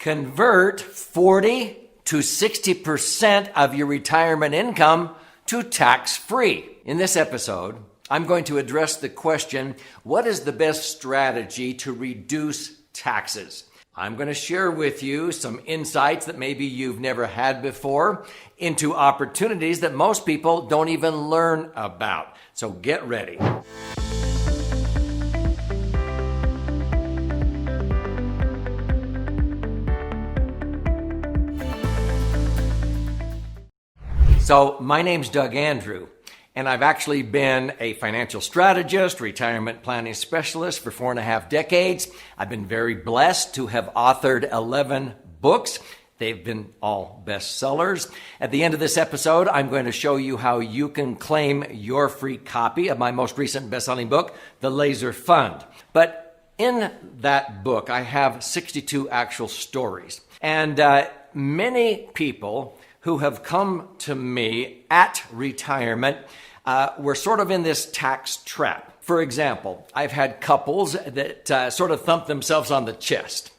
Convert 40 to 60% of your retirement income to tax-free. In this episode, I'm going to address the question, what is the best strategy to reduce taxes? I'm going to share with you some insights that maybe you've never had before into opportunities that most people don't even learn about. So get ready. So my name's Doug Andrew, and I've actually been a financial strategist, retirement planning specialist for 4.5 decades. I've been very blessed to have authored 11 books. They've been all bestsellers. At the end of this episode, I'm going to show you how you can claim your free copy of my most recent best-selling book, The Laser Fund. But in that book, I have 62 actual stories. And many people who have come to me at retirement were sort of in this tax trap. For example, I've had couples that sort of thumped themselves on the chest.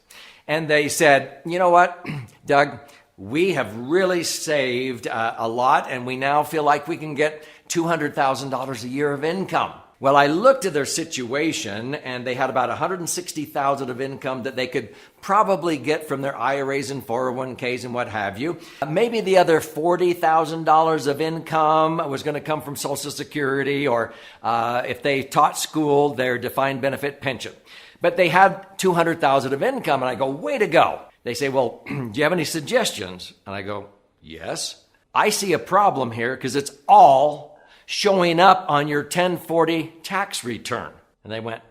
And they said, you know what, Doug, we have really saved a lot, and we now feel like we can get $200,000 a year of income. Well, I looked at their situation, and they had about $160,000 of income that they could probably get from their IRAs and 401ks and what have you. Maybe the other $40,000 of income was going to come from Social Security, or if they taught school, their defined benefit pension. But they had $200,000 of income, and I go, way to go. They say, well, do you have any suggestions? And I go, yes. I see a problem here because it's all showing up on your 1040 tax return. And they went,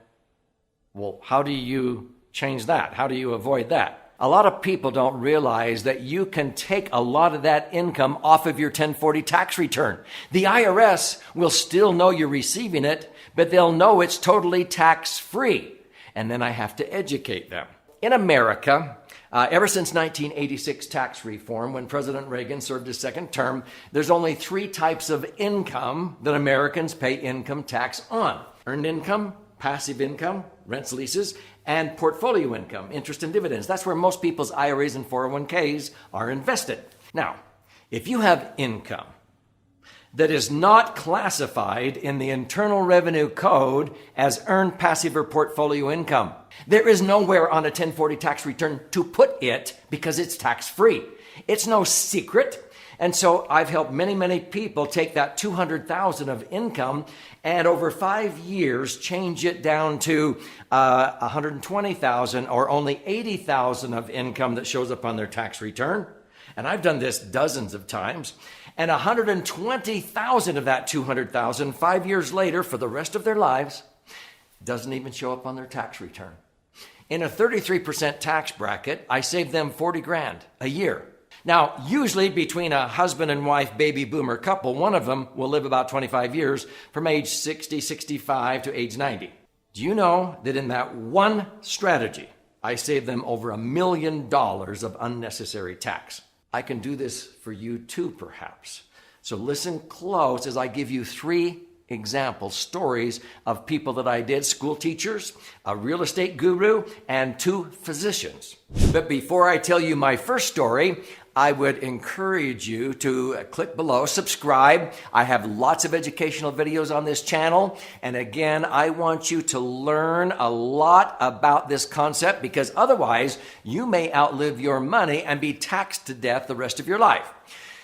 well, how do you change that? How do you avoid that? A lot of people don't realize that you can take a lot of that income off of your 1040 tax return. The IRS will still know you're receiving it, but they'll know it's totally tax-free. And then I have to educate them. In America, ever since 1986 tax reform, when President Reagan served his second term, there's only 3 types of income that Americans pay income tax on: earned income, passive income, rents, leases, and portfolio income, interest and dividends. That's where most people's IRAs and 401ks are invested. Now, if you have income that is not classified in the Internal Revenue Code as earned, passive, or portfolio income, there is nowhere on a 1040 tax return to put it because it's tax-free. It's no secret. And so I've helped many people take that $200,000 of income and over 5 years change it down to $120,000 or only $80,000 of income that shows up on their tax return. And I've done this dozens of times. And $120,000 of that $200,000 5 years later for the rest of their lives doesn't even show up on their tax return. In a 33% tax bracket, I save them $40,000 a year. Now, usually between a husband and wife baby boomer couple, one of them will live about 25 years from age 60, 65 to age 90. Do you know that in that one strategy, I save them over $1 million of unnecessary tax? I can do this for you too, perhaps. So listen close as I give you 3 example stories of people that I did: school teachers, a real estate guru, and 2 physicians. But before I tell you my first story, I would encourage you to click below, subscribe. I have lots of educational videos on this channel. And again, I want you to learn a lot about this concept, because otherwise you may outlive your money and be taxed to death the rest of your life.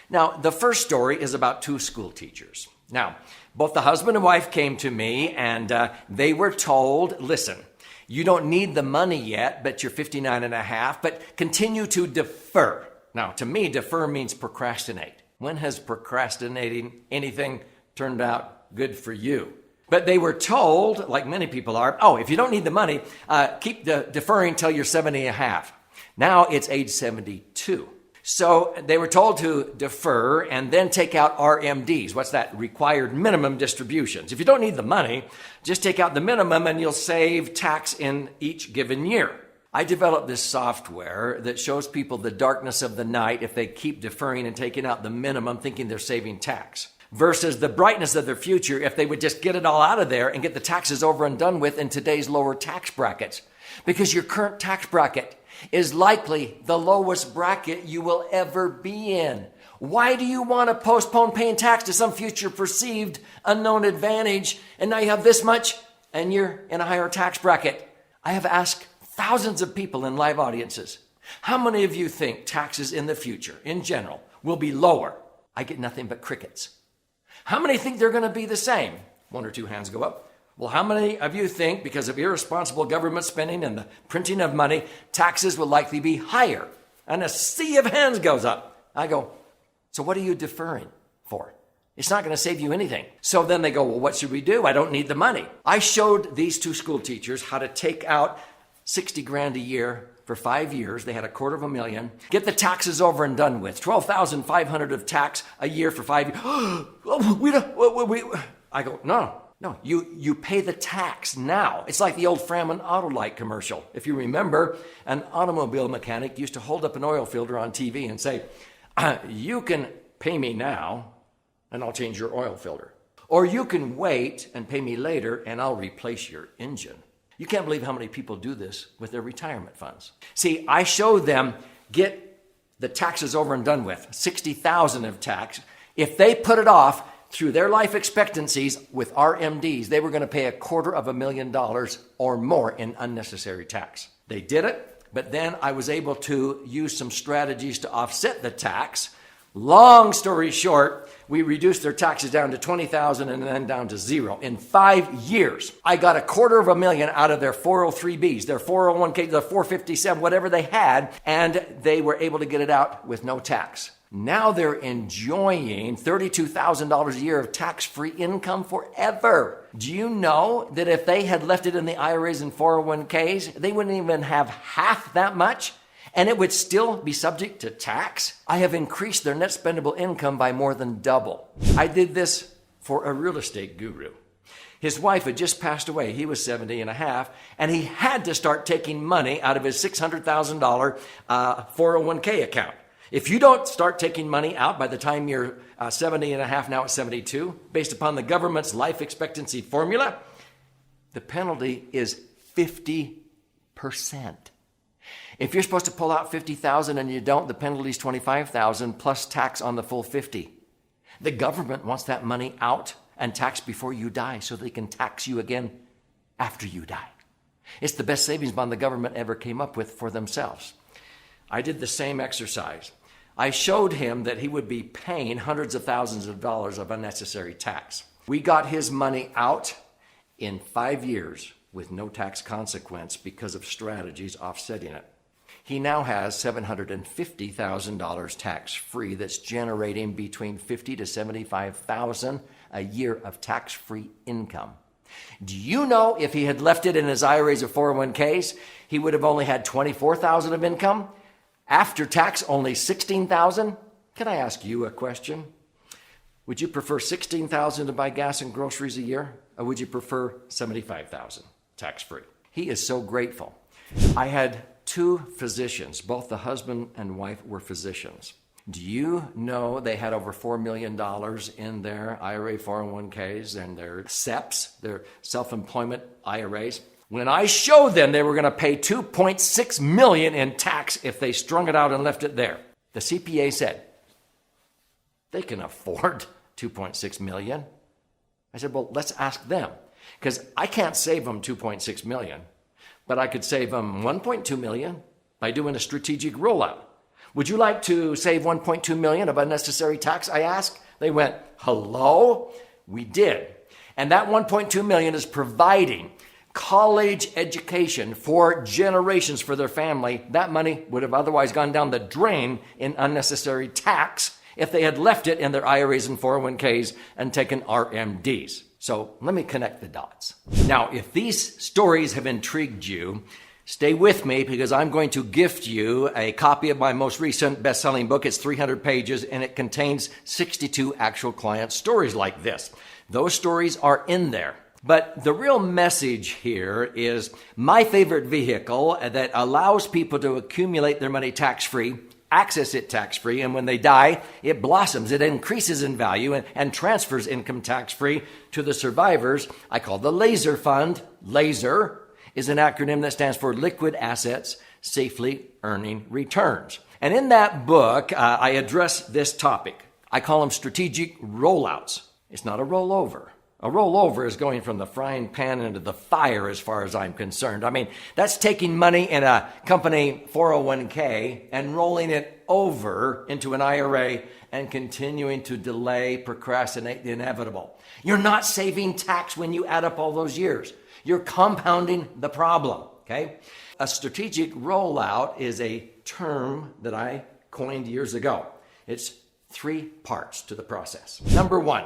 Now, the first story is about 2 school teachers. Now, both the husband and wife came to me, and they were told, listen, you don't need the money yet, but you're 59 and a half, but continue to defer. Now, to me, defer means procrastinate. When has procrastinating anything turned out good for you? But they were told, like many people are, oh, if you don't need the money, keep deferring till you're 70 and a half. Now it's age 72. So they were told to defer and then take out RMDs. What's that? Required minimum distributions. If you don't need the money, just take out the minimum and you'll save tax in each given year. I developed this software that shows people the darkness of the night if they keep deferring and taking out the minimum thinking they're saving tax, versus the brightness of their future if they would just get it all out of there and get the taxes over and done with in today's lower tax brackets. Because your current tax bracket is likely the lowest bracket you will ever be in. Why do you want to postpone paying tax to some future perceived unknown advantage, and now you have this much and you're in a higher tax bracket? I have asked thousands of people in live audiences, how many of you think taxes in the future, in general, will be lower? I get nothing but crickets. How many think they're going to be the same? One or two hands go up. Well, how many of you think, because of irresponsible government spending and the printing of money, taxes will likely be higher? And a sea of hands goes up. I go, so what are you deferring for? It's not going to save you anything. So then they go, well, what should we do? I don't need the money. I showed these two school teachers how to take out 60 grand a year for 5 years. They had $250,000. Get the taxes over and done with. $12,500 of tax a year for 5 years. I go, no. You pay the tax now. It's like the old Framin Autolite commercial. If you remember, an automobile mechanic used to hold up an oil filter on TV and say, you can pay me now and I'll change your oil filter. Or you can wait and pay me later and I'll replace your engine. You can't believe how many people do this with their retirement funds. See, I showed them get the taxes over and done with, $60,000 of tax. If they put it off through their life expectancies with RMDs, they were going to pay $250,000 or more in unnecessary tax. They did it, but then I was able to use some strategies to offset the tax. Long story short, we reduced their taxes down to $20,000 and then down to zero. In 5 years, I got $250,000 out of their 403Bs, their 401k, their 457, whatever they had, and they were able to get it out with no tax. Now they're enjoying $32,000 a year of tax-free income forever. Do you know that if they had left it in the IRAs and 401ks, they wouldn't even have half that much? And it would still be subject to tax? I have increased their net spendable income by more than double. I did this for a real estate guru. His wife had just passed away. He was 70 and a half, and he had to start taking money out of his $600,000 401k account. If you don't start taking money out by the time you're 70 and a half, now at 72, based upon the government's life expectancy formula, the penalty is 50%. If you're supposed to pull out $50,000 and you don't, the penalty is $25,000 plus tax on the full $50,000. The government wants that money out and taxed before you die so they can tax you again after you die. It's the best savings bond the government ever came up with for themselves. I did the same exercise. I showed him that he would be paying hundreds of thousands of dollars of unnecessary tax. We got his money out in 5 years with no tax consequence because of strategies offsetting it. He now has $750,000 tax-free that's generating between $50,000 to $75,000 a year of tax-free income. Do you know if he had left it in his IRAs or 401ks, he would have only had $24,000 of income? After tax, only $16,000? Can I ask you a question? Would you prefer $16,000 to buy gas and groceries a year? Or would you prefer $75,000 tax-free? He is so grateful. I had 2 physicians, both the husband and wife were physicians. Do you know they had over $4 million in their IRA 401ks and their SEPs, their self-employment IRAs? When I showed them they were going to pay $2.6 million in tax if they strung it out and left it there, the CPA said, they can afford $2.6 million. I said, well, let's ask them, because I can't save them $2.6 million. But I could save them $1.2 million by doing a strategic rollout. Would you like to save $1.2 million of unnecessary tax, I asked? They went, hello? We did. And that $1.2 million is providing college education for generations for their family. That money would have otherwise gone down the drain in unnecessary tax if they had left it in their IRAs and 401ks and taken RMDs. So let me connect the dots. Now, if these stories have intrigued you, stay with me because I'm going to gift you a copy of my most recent best-selling book. It's 300 pages and it contains 62 actual client stories like this. Those stories are in there. But the real message here is my favorite vehicle that allows people to accumulate their money tax-free, access it tax-free, and when they die, it blossoms. It increases in value and transfers income tax-free to the survivors. I call the LASER Fund. LASER is an acronym that stands for Liquid Assets, safely earning returns. And in that book, I address this topic. I call them strategic rollouts. It's not a rollover. A rollover is going from the frying pan into the fire as far as I'm concerned. I mean, that's taking money in a company 401k and rolling it over into an IRA and continuing to delay, procrastinate the inevitable. You're not saving tax when you add up all those years. You're compounding the problem, okay? A strategic rollout is a term that I coined years ago. It's 3 parts to the process. Number 1,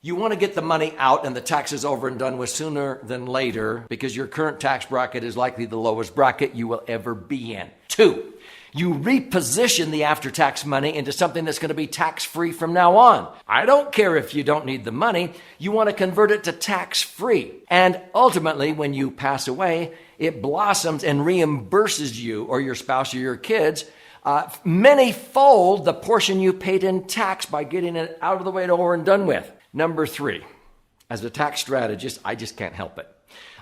you want to get the money out and the taxes over and done with sooner than later because your current tax bracket is likely the lowest bracket you will ever be in. 2, you reposition the after-tax money into something that's going to be tax-free from now on. I don't care if you don't need the money. You want to convert it to tax-free. And ultimately, when you pass away, it blossoms and reimburses you or your spouse or your kids many-fold the portion you paid in tax by getting it out of the way and over and done with. Number 3, as a tax strategist, I just can't help it.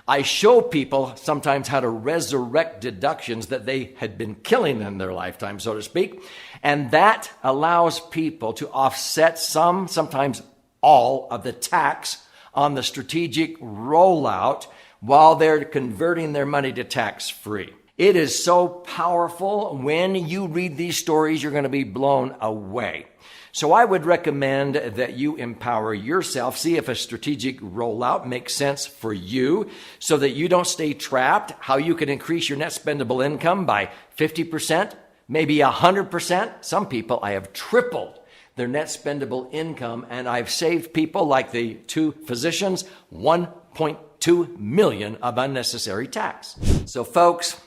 I show people sometimes how to resurrect deductions that they had been killing in their lifetime, so to speak. And that allows people to offset some, sometimes all, of the tax on the strategic rollout while they're converting their money to tax-free. It is so powerful. When you read these stories, you're going to be blown away. So I would recommend that you empower yourself, see if a strategic rollout makes sense for you so that you don't stay trapped, how you can increase your net spendable income by 50%, maybe 100%. Some people, I have tripled their net spendable income, and I've saved people like the 2 physicians $1.2 million of unnecessary tax. So folks,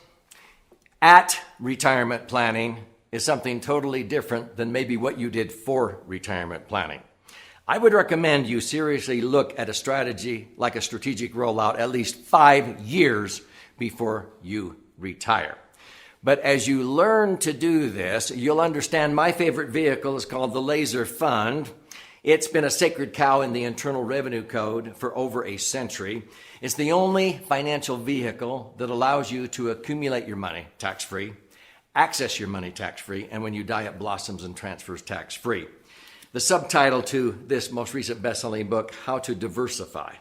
at retirement planning is something totally different than maybe what you did for retirement planning. I would recommend you seriously look at a strategy like a strategic rollout at least 5 years before you retire. But as you learn to do this, you'll understand my favorite vehicle is called the Laser Fund. It's been a sacred cow in the Internal Revenue Code for over a century. It's the only financial vehicle that allows you to accumulate your money tax-free, access your money tax-free, and when you die, it blossoms and transfers tax-free. The subtitle to this most recent best-selling book, How to Diversify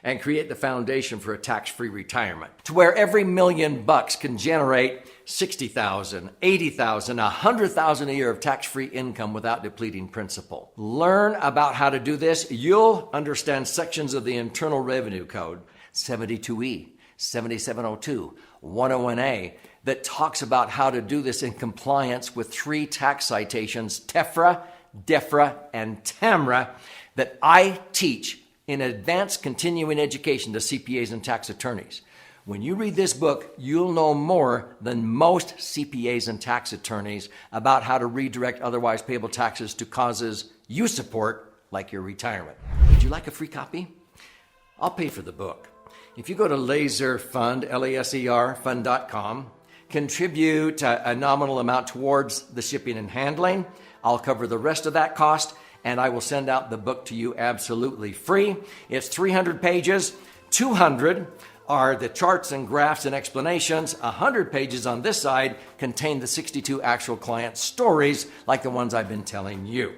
and Create the Foundation for a Tax-Free Retirement, to where every $1 million can generate $60,000, $80,000, $100,000 a year of tax-free income without depleting principal. Learn about how to do this. You'll understand sections of the Internal Revenue Code, 72E, 7702, 101A, that talks about how to do this in compliance with 3 tax citations, TEFRA, DEFRA, and TAMRA, that I teach in advanced continuing education to CPAs and tax attorneys. When you read this book, you'll know more than most CPAs and tax attorneys about how to redirect otherwise payable taxes to causes you support, like your retirement. Would you like a free copy? I'll pay for the book. If you go to laserfund, L-A-S-E-R, fund.com, contribute a nominal amount towards the shipping and handling, I'll cover the rest of that cost, and I will send out the book to you absolutely free. It's 300 pages. 200 are the charts and graphs and explanations. 100 pages on this side contain the 62 actual client stories like the ones I've been telling you.